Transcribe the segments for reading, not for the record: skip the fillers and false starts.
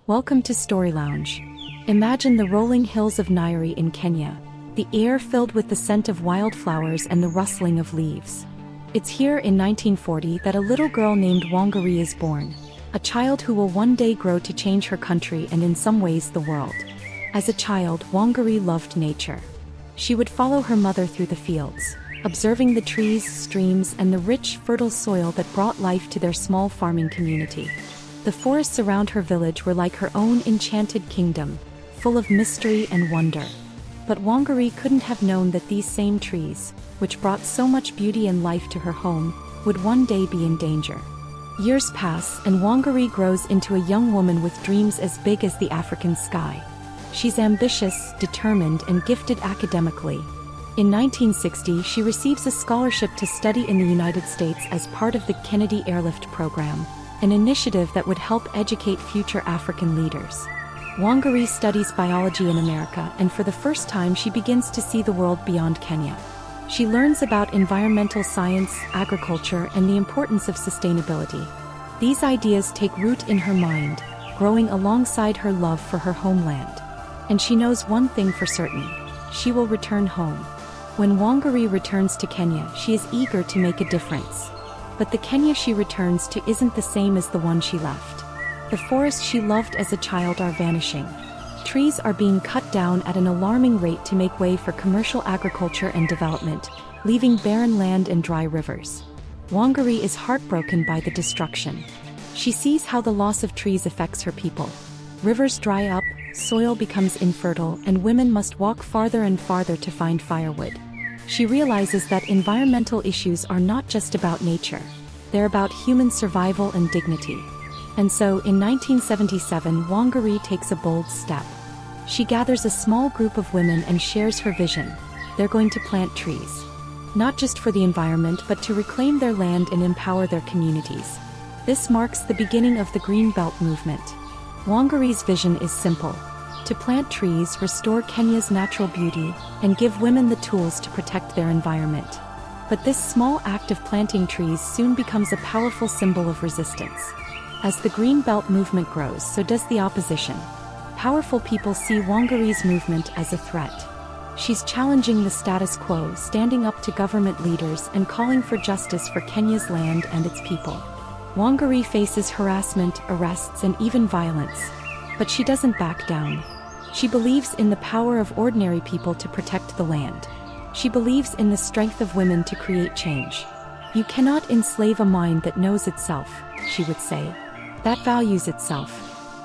Welcome to Story Lounge. Imagine the rolling hills of Nyeri in Kenya, the air filled with the scent of wildflowers and the rustling of leaves. It's here in 1940 that a little girl named Wangari is born, a child who will one day grow to change her country and in some ways the world. As a child, Wangari loved nature. She would follow her mother through the fields, observing the trees, streams, and the rich, fertile soil that brought life to their small farming community. The forests around her village were like her own enchanted kingdom, full of mystery and wonder. But Wangari couldn't have known that these same trees, which brought so much beauty and life to her home, would one day be in danger. Years pass, and Wangari grows into a young woman with dreams as big as the African sky. She's ambitious, determined, and gifted academically. In 1960, she receives a scholarship to study in the United States as part of the Kennedy Airlift Program, an initiative that would help educate future African leaders. Wangari studies biology in America, and for the first time she begins to see the world beyond Kenya. She learns about environmental science, agriculture, and the importance of sustainability. These ideas take root in her mind, growing alongside her love for her homeland. And she knows one thing for certain: she will return home. When Wangari returns to Kenya, she is eager to make a difference. But the Kenya she returns to isn't the same as the one she left. The forests she loved as a child are vanishing. Trees are being cut down at an alarming rate to make way for commercial agriculture and development, leaving barren land and dry rivers. Wangari is heartbroken by the destruction. She sees how the loss of trees affects her people. Rivers dry up, soil becomes infertile, and women must walk farther and farther to find firewood. She realizes that environmental issues are not just about nature. They're about human survival and dignity. And so, in 1977, Wangari takes a bold step. She gathers a small group of women and shares her vision. They're going to plant trees. Not just for the environment, but to reclaim their land and empower their communities. This marks the beginning of the Green Belt movement. Wangari's vision is simple: to plant trees, restore Kenya's natural beauty, and give women the tools to protect their environment. But this small act of planting trees soon becomes a powerful symbol of resistance. As the Green Belt movement grows, so does the opposition. Powerful people see Wangari's movement as a threat. She's challenging the status quo, standing up to government leaders and calling for justice for Kenya's land and its people. Wangari faces harassment, arrests, and even violence. But she doesn't back down. She believes in the power of ordinary people to protect the land. She believes in the strength of women to create change. "You cannot enslave a mind that knows itself," she would say. "That values itself.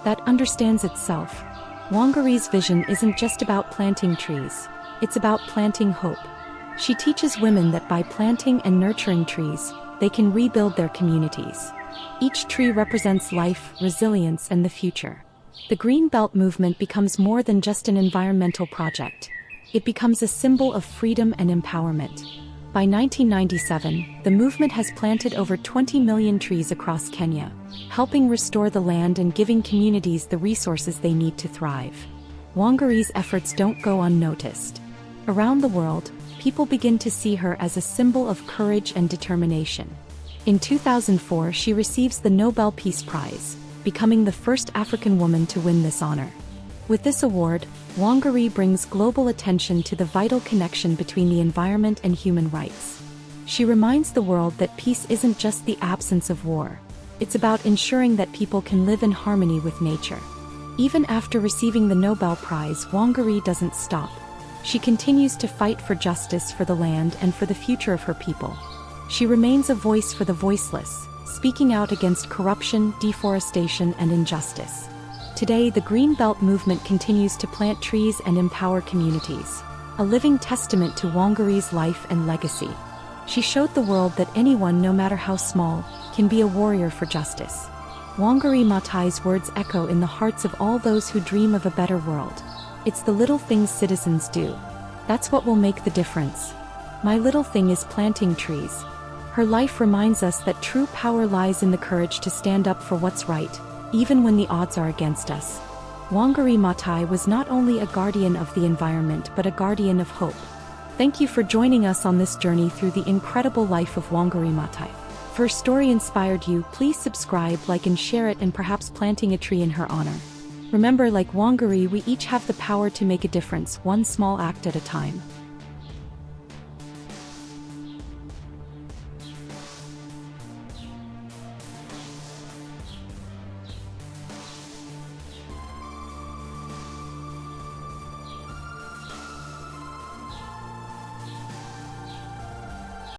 That understands itself." Wangari's vision isn't just about planting trees. It's about planting hope. She teaches women that by planting and nurturing trees, they can rebuild their communities. Each tree represents life, resilience, and the future. The Green Belt movement becomes more than just an environmental project. It becomes a symbol of freedom and empowerment. By 1997, the movement has planted over 20 million trees across Kenya, helping restore the land and giving communities the resources they need to thrive. Wangari's efforts don't go unnoticed. Around the world, people begin to see her as a symbol of courage and determination. In 2004, she receives the Nobel Peace Prize, becoming the first African woman to win this honor. With this award, Wangari brings global attention to the vital connection between the environment and human rights. She reminds the world that peace isn't just the absence of war. It's about ensuring that people can live in harmony with nature. Even after receiving the Nobel Prize, Wangari doesn't stop. She continues to fight for justice for the land and for the future of her people. She remains a voice for the voiceless, speaking out against corruption, deforestation, and injustice. Today, the Green Belt movement continues to plant trees and empower communities, a living testament to Wangari's life and legacy. She showed the world that anyone, no matter how small, can be a warrior for justice. Wangari Maathai's words echo in the hearts of all those who dream of a better world. "It's the little things citizens do. That's what will make the difference. My little thing is planting trees." Her life reminds us that true power lies in the courage to stand up for what's right, even when the odds are against us. Wangari Maathai was not only a guardian of the environment but a guardian of hope. Thank you for joining us on this journey through the incredible life of Wangari Maathai. If her story inspired you, please subscribe, like, and share it, and perhaps planting a tree in her honor. Remember, like Wangari, we each have the power to make a difference, one small act at a time.